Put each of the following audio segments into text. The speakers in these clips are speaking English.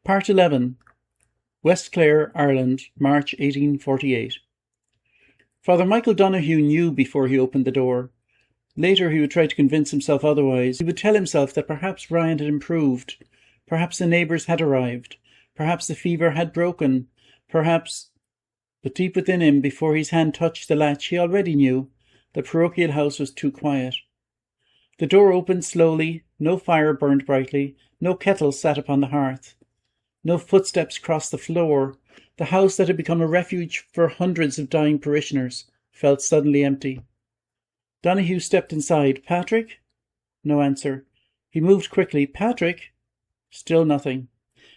Part 11. West Clare, Ireland, March 1848. Father Michael Donoghue knew before he opened the door. Later he would try to convince himself otherwise. He would tell himself that perhaps Ryan had improved, perhaps the neighbours had arrived, perhaps the fever had broken, perhaps... But deep within him, before his hand touched the latch, he already knew the parochial house was too quiet. The door opened slowly, no fire burned brightly, no kettle sat upon the hearth. No footsteps crossed the floor. The house that had become a refuge for hundreds of dying parishioners felt suddenly empty. Donoghue stepped inside. "Patrick?" No answer. He moved quickly. "Patrick?" Still nothing.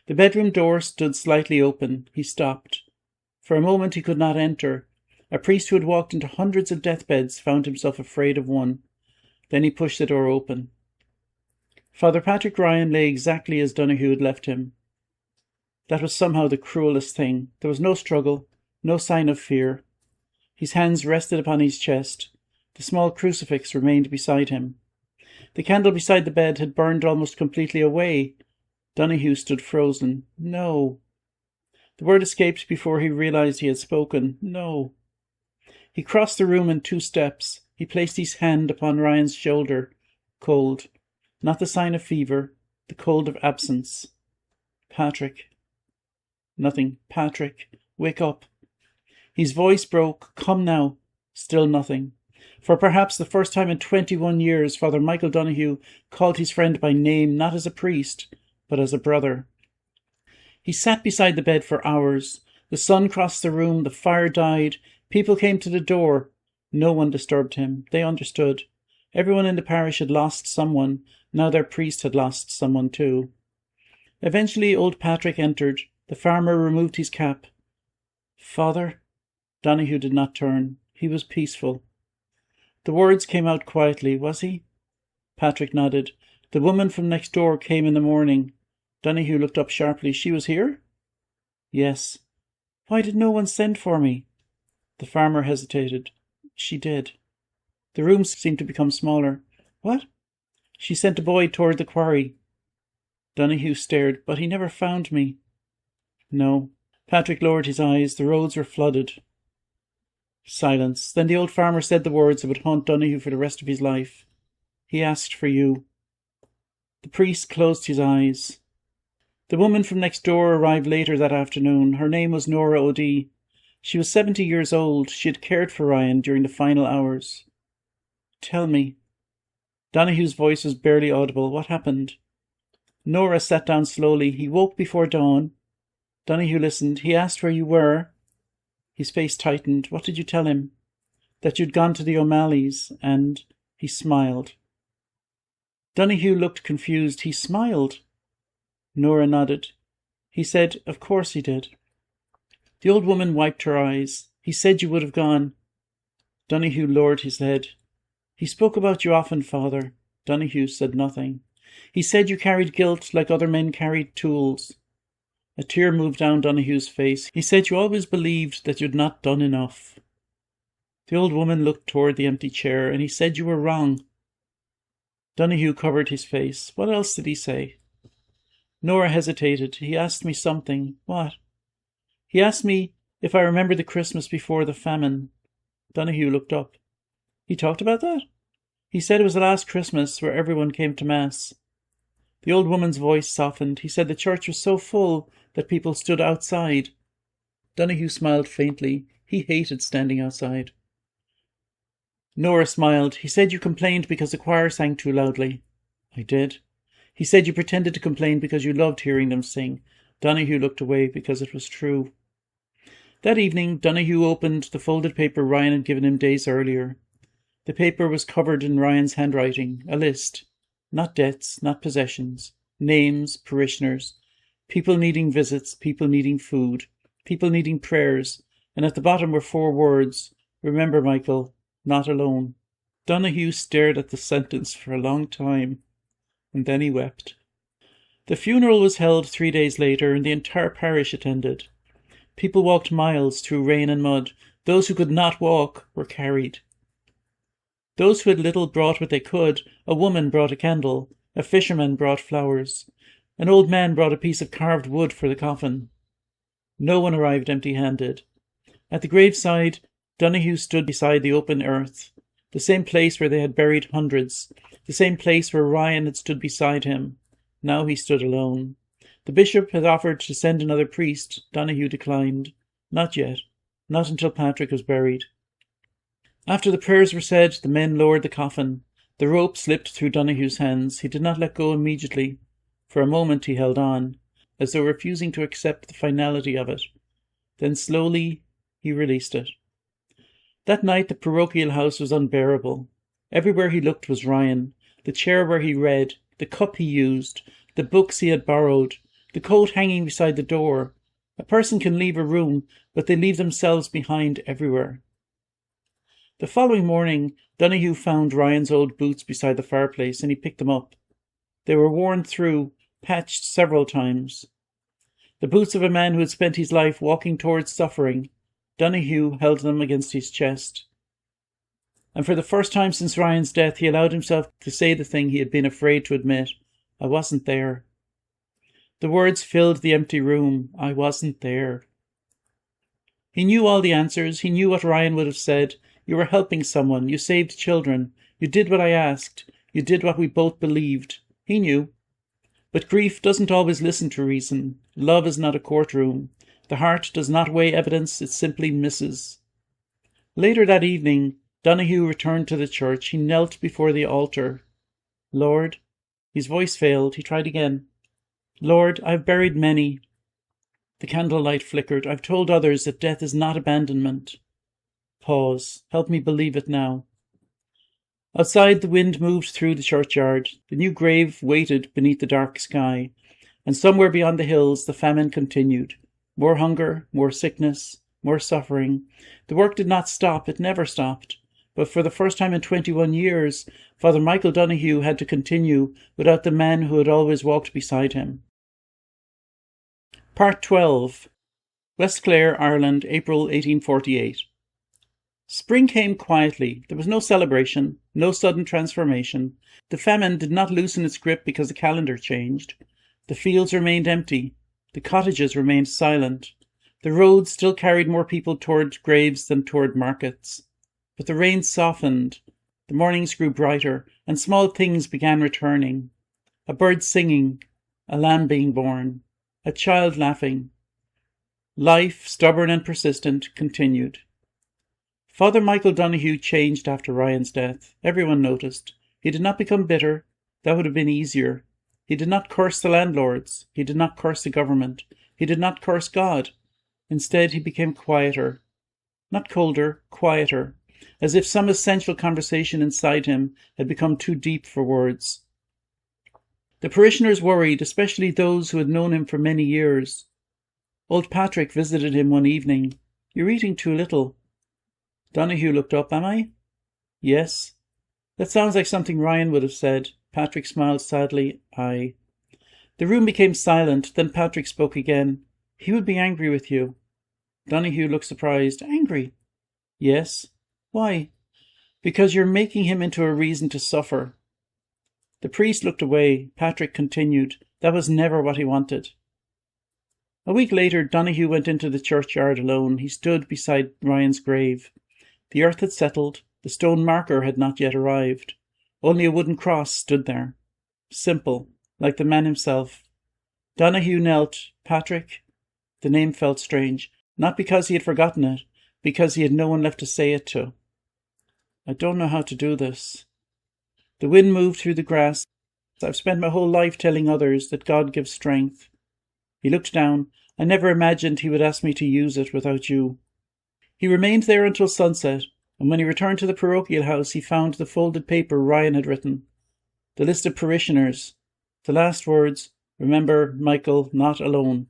The bedroom door stood slightly open. He stopped. For a moment he could not enter. A priest who had walked into hundreds of deathbeds found himself afraid of one. Then he pushed the door open. Father Patrick Ryan lay exactly as Donoghue had left him. That was somehow the cruelest thing. There was no struggle, no sign of fear. His hands rested upon his chest. The small crucifix remained beside him. The candle beside the bed had burned almost completely away. Donoghue stood frozen. No. The word escaped before he realized he had spoken. No. He crossed the room in 2 steps. He placed his hand upon Ryan's shoulder. Cold. Not the sign of fever. The cold of absence. "Patrick." Nothing. "Patrick, wake up." His voice broke. "Come now." Still nothing. For perhaps the first time in 21 years, Father Michael Donoghue called his friend by name, not as a priest, but as a brother. He sat beside the bed for hours. The sun crossed the room, the fire died, people came to the door. No one disturbed him. They understood. Everyone in the parish had lost someone. Now their priest had lost someone too. Eventually old Patrick entered. The farmer removed his cap. "Father?" Donoghue did not turn. He was peaceful. The words came out quietly. "Was he?" Patrick nodded. "The woman from next door came in the morning." Donoghue looked up sharply. "She was here?" "Yes." "Why did no one send for me?" The farmer hesitated. "She did." The room seemed to become smaller. "What?" "She sent a boy toward the quarry." Donoghue stared. "But he never found me." "No." Patrick lowered his eyes. The roads were flooded. Silence. Then the old farmer said the words that would haunt Donoghue for the rest of his life. "He asked for you." The priest closed his eyes. The woman from next door arrived later that afternoon. Her name was Nora O'D. She was 70 years old. She had cared for Ryan during the final hours. "Tell me." Donoghue's voice was barely audible. "What happened?" Nora sat down slowly. "He woke before dawn." Donoghue listened. "He asked where you were." His face tightened. "What did you tell him?" "That you'd gone to the O'Malleys, and..." He smiled. Donoghue looked confused. "He smiled?" Nora nodded. "He said, of course he did." The old woman wiped her eyes. "He said you would have gone." Donoghue lowered his head. "He spoke about you often, Father." Donoghue said nothing. "He said you carried guilt like other men carried tools." A tear moved down Donoghue's face. "He said you always believed that you'd not done enough." The old woman looked toward the empty chair. "And he said you were wrong." Donoghue covered his face. "What else did he say?" Nora hesitated. "He asked me something." "What?" "He asked me if I remember the Christmas before the famine." Donoghue looked up. "He talked about that?" "He said it was the last Christmas where everyone came to Mass." The old woman's voice softened. "He said the church was so full that people stood outside." Donoghue smiled faintly. He hated standing outside. Nora smiled. "He said you complained because the choir sang too loudly." "I did." "He said you pretended to complain because you loved hearing them sing." Donoghue looked away because it was true. That evening, Donoghue opened the folded paper Ryan had given him days earlier. The paper was covered in Ryan's handwriting. A list. Not debts, not possessions. Names, parishioners. People needing visits, people needing food, people needing prayers. And at the bottom were 4 words. "Remember, Michael, not alone." Donoghue stared at the sentence for a long time. And then he wept. The funeral was held 3 days later, and the entire parish attended. People walked miles through rain and mud. Those who could not walk were carried. Those who had little brought what they could. A woman brought a candle. A fisherman brought flowers. An old man brought a piece of carved wood for the coffin. No one arrived empty-handed. At the graveside, Donoghue stood beside the open earth, the same place where they had buried hundreds, the same place where Ryan had stood beside him. Now he stood alone. The bishop had offered to send another priest. Donoghue declined. Not yet. Not until Patrick was buried. After the prayers were said, the men lowered the coffin. The rope slipped through Donoghue's hands. He did not let go immediately. For a moment he held on, as though refusing to accept the finality of it. Then slowly he released it. That night the parochial house was unbearable. Everywhere he looked was Ryan, the chair where he read, the cup he used, the books he had borrowed, the coat hanging beside the door. A person can leave a room, but they leave themselves behind everywhere. The following morning, Donoghue found Ryan's old boots beside the fireplace, and he picked them up. They were worn through, patched several times. The boots of a man who had spent his life walking towards suffering. Donoghue held them against his chest. And for the first time since Ryan's death, he allowed himself to say the thing he had been afraid to admit. I wasn't there. The words filled the empty room. I wasn't there. He knew all the answers. He knew what Ryan would have said. You were helping someone. You saved children. You did what I asked. You did what we both believed. He knew. But grief doesn't always listen to reason. Love is not a courtroom. The heart does not weigh evidence. It simply misses. Later that evening, Donoghue returned to the church. He knelt before the altar. Lord, his voice failed. He tried again. Lord, I've buried many. The candlelight flickered. I've told others that death is not abandonment. Pause. Help me believe it now. Outside, the wind moved through the churchyard. The new grave waited beneath the dark sky. And somewhere beyond the hills, the famine continued. More hunger, more sickness, more suffering. The work did not stop. It never stopped. But for the first time in 21 years, Father Michael Donoghue had to continue without the man who had always walked beside him. Part 12. West Clare, Ireland, April 1848. Spring came quietly. There was no celebration, no sudden transformation. The famine did not loosen its grip because the calendar changed. The fields remained empty. The cottages remained silent. The roads still carried more people toward graves than toward markets. But the rain softened. The mornings grew brighter, and small things began returning. A bird singing, a lamb being born, a child laughing. Life, stubborn and persistent, continued. Father Michael Donoghue changed after Ryan's death. Everyone noticed. He did not become bitter. That would have been easier. He did not curse the landlords. He did not curse the government. He did not curse God. Instead, he became quieter. Not colder, quieter, as if some essential conversation inside him had become too deep for words. The parishioners worried, especially those who had known him for many years. Old Patrick visited him one evening. You're eating too little. Donoghue looked up. Am I? Yes. That sounds like something Ryan would have said. Patrick smiled sadly. Aye. The room became silent. Then Patrick spoke again. He would be angry with you. Donoghue looked surprised. Angry? Yes. Why? Because you're making him into a reason to suffer. The priest looked away. Patrick continued. That was never what he wanted. A week later, Donoghue went into the churchyard alone. He stood beside Ryan's grave. The earth had settled. The stone marker had not yet arrived. Only a wooden cross stood there. Simple, like the man himself. Donoghue knelt. Patrick? The name felt strange. Not because he had forgotten it, because he had no one left to say it to. I don't know how to do this. The wind moved through the grass. I've spent my whole life telling others that God gives strength. He looked down. I never imagined he would ask me to use it without you. He remained there until sunset, and when he returned to the parochial house, he found the folded paper Ryan had written. The list of parishioners. The last words, remember, Michael, not alone.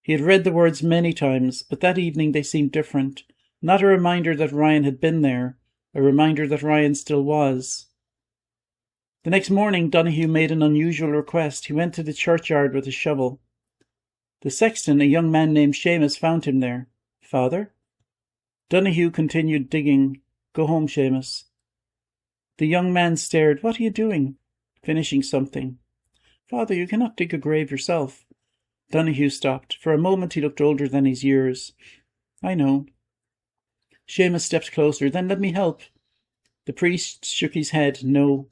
He had read the words many times, but that evening they seemed different. Not a reminder that Ryan had been there, a reminder that Ryan still was. The next morning, Donoghue made an unusual request. He went to the churchyard with a shovel. The sexton, a young man named Seamus, found him there. Father? Donoghue continued digging. Go home, Seamus. The young man stared. What are you doing? Finishing something. Father, you cannot dig a grave yourself. Donoghue stopped. For a moment he looked older than his years. I know. Seamus stepped closer. Then let me help. The priest shook his head. No.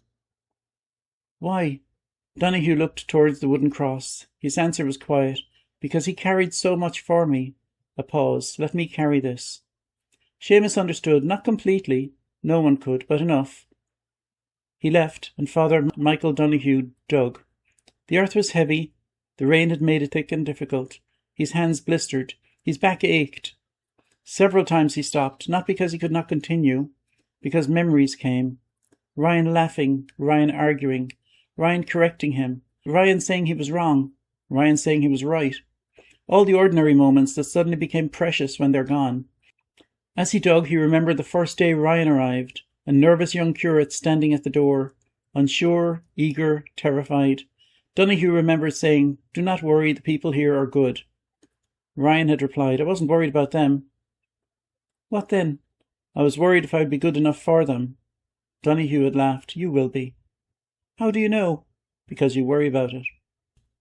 Why? Donoghue looked towards the wooden cross. His answer was quiet. Because he carried so much for me. A pause. Let me carry this. Seamus understood, not completely. No one could, but enough. He left, and Father Michael Donoghue dug. The earth was heavy. The rain had made it thick and difficult. His hands blistered. His back ached. Several times he stopped, not because he could not continue, because memories came. Ryan laughing, Ryan arguing, Ryan correcting him, Ryan saying he was wrong, Ryan saying he was right. All the ordinary moments that suddenly became precious when they're gone. As he dug, he remembered the first day Ryan arrived, a nervous young curate standing at the door, unsure, eager, terrified. Donoghue remembered saying, "Do not worry, the people here are good." Ryan had replied, "I wasn't worried about them." "What then?" "I was worried if I'd be good enough for them." Donoghue had laughed. "You will be." "How do you know?" "Because you worry about it."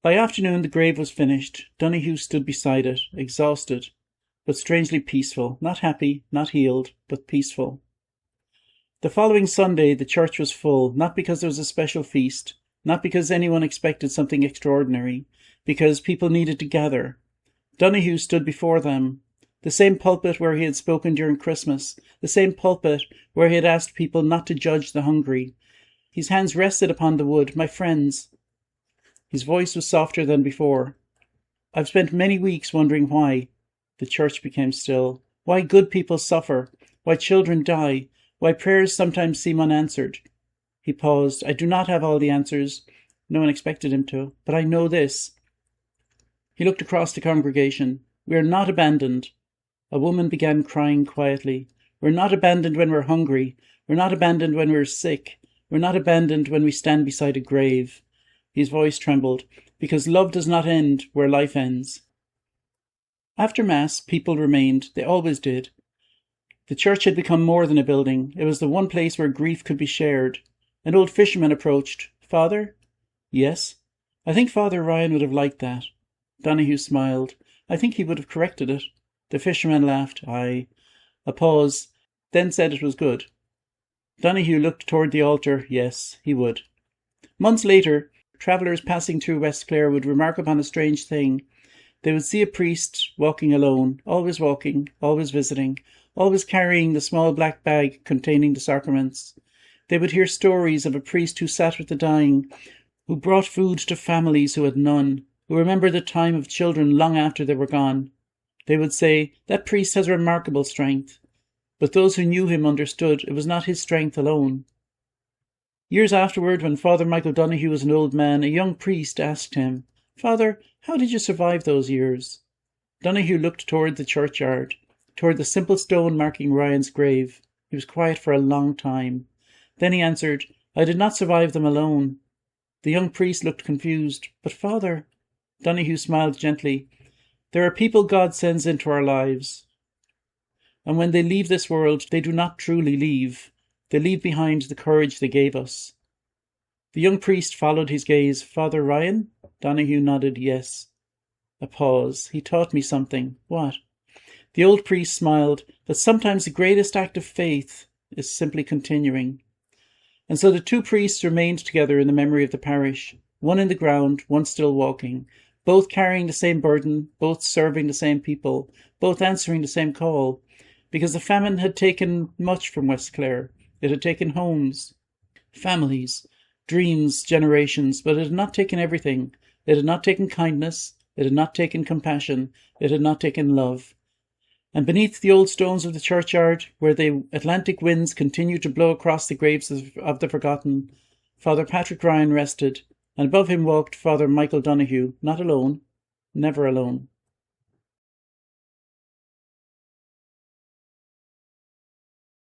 By afternoon the grave was finished. Donoghue stood beside it, exhausted, but strangely peaceful, not happy, not healed, but peaceful. The following Sunday the church was full, not because there was a special feast, not because anyone expected something extraordinary, because people needed to gather. Donoghue stood before them, the same pulpit where he had spoken during Christmas, the same pulpit where he had asked people not to judge the hungry. His hands rested upon the wood. "My friends." His voice was softer than before. "I've spent many weeks wondering why." The church became still. "Why good people suffer, why children die, why prayers sometimes seem unanswered." He paused. "I do not have all the answers. No one expected him to. But I know this." He looked across the congregation. "We are not abandoned." A woman began crying quietly. "We're not abandoned when we're hungry. We're not abandoned when we're sick. We're not abandoned when we stand beside a grave." His voice trembled. "Because love does not end where life ends." After Mass, people remained. They always did. The church had become more than a building. It was the one place where grief could be shared. An old fisherman approached. "Father?" "Yes." "I think Father Ryan would have liked that." Donoghue smiled. "I think he would have corrected it." The fisherman laughed. "Aye." A pause, then said it was good. Donoghue looked toward the altar. Yes, he would. Months later, travellers passing through West Clare would remark upon a strange thing. They would see a priest walking alone, always visiting, always carrying the small black bag containing the sacraments. They would hear stories of a priest who sat with the dying, who brought food to families who had none, who remembered the time of children long after they were gone. They would say, "That priest has remarkable strength." But those who knew him understood it was not his strength alone. Years afterward, when Father Michael Donoghue was an old man, a young priest asked him, "Father, how did you survive those years?" Donoghue looked toward the churchyard, toward the simple stone marking Ryan's grave. He was quiet for a long time. Then he answered, "I did not survive them alone." The young priest looked confused. "But Father..." Donoghue smiled gently. "There are people God sends into our lives. And when they leave this world, they do not truly leave. They leave behind the courage they gave us." The young priest followed his gaze. "Father Ryan?" Donoghue nodded, "Yes." A pause. "He taught me something." "What?" The old priest smiled. "That sometimes the greatest act of faith is simply continuing." And so the two priests remained together in the memory of the parish, one in the ground, one still walking, both carrying the same burden, both serving the same people, both answering the same call, because the famine had taken much from West Clare. It had taken homes, families, dreams, generations, but it had not taken everything. It had not taken kindness. It had not taken compassion. It had not taken love. And beneath the old stones of the churchyard, where the Atlantic winds continued to blow across the graves of the forgotten, Father Patrick Ryan rested, and above him walked Father Michael Donoghue, not alone, never alone.